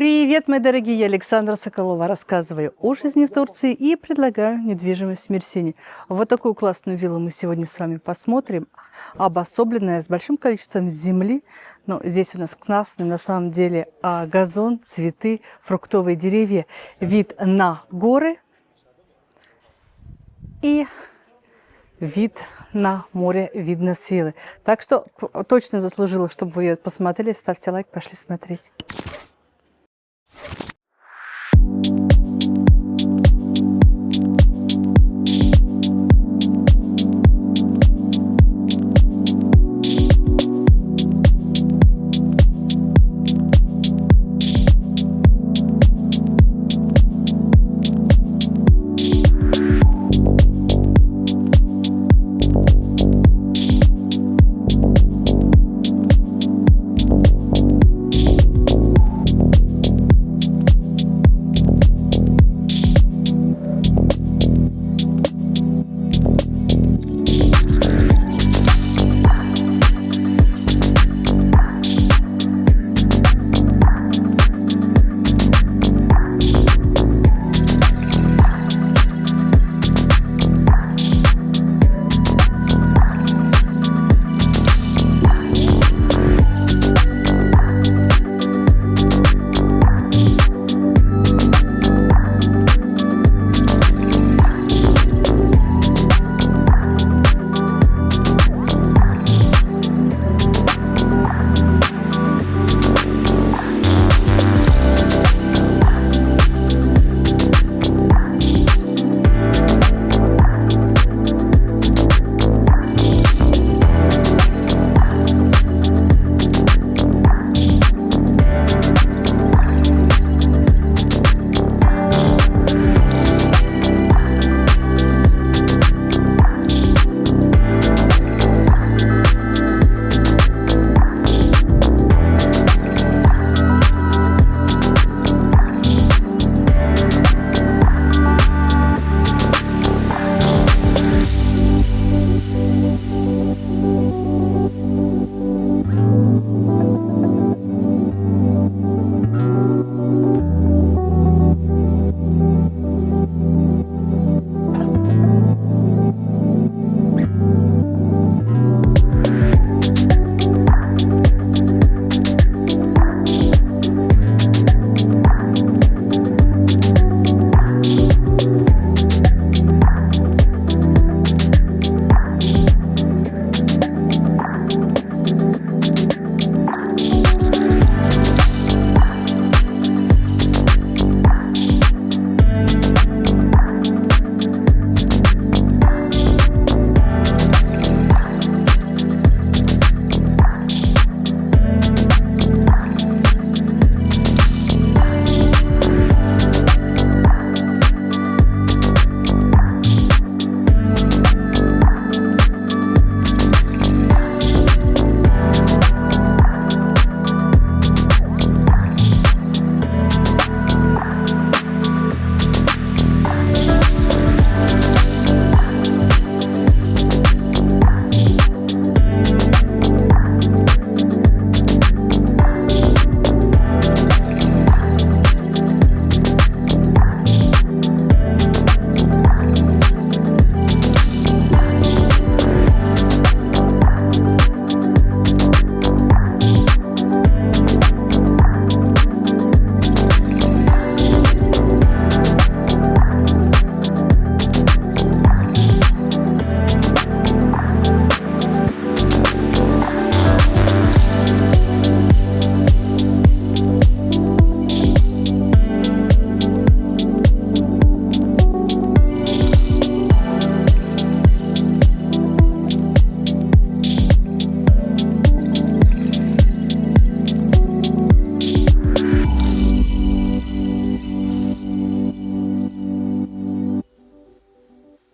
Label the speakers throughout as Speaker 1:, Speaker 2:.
Speaker 1: Привет, мои дорогие! Я Александра Соколова. Рассказываю о жизни в Турции и предлагаю недвижимость в Мерсине. Вот такую классную виллу мы сегодня с вами посмотрим. Обособленная, с большим количеством земли. Но здесь у нас классный на самом деле газон, цветы, фруктовые деревья. Вид на горы и вид на море, видно с виллы. Так что точно заслужила, чтобы вы ее посмотрели. Ставьте лайк, пошли смотреть.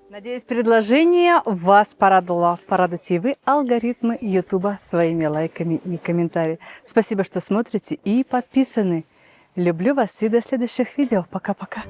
Speaker 1: Надеюсь, предложение вас порадовало. Порадуйте вы алгоритмы Ютуба своими лайками и комментариями. Спасибо, что смотрите и подписаны. Люблю вас и до следующих видео. Пока-пока.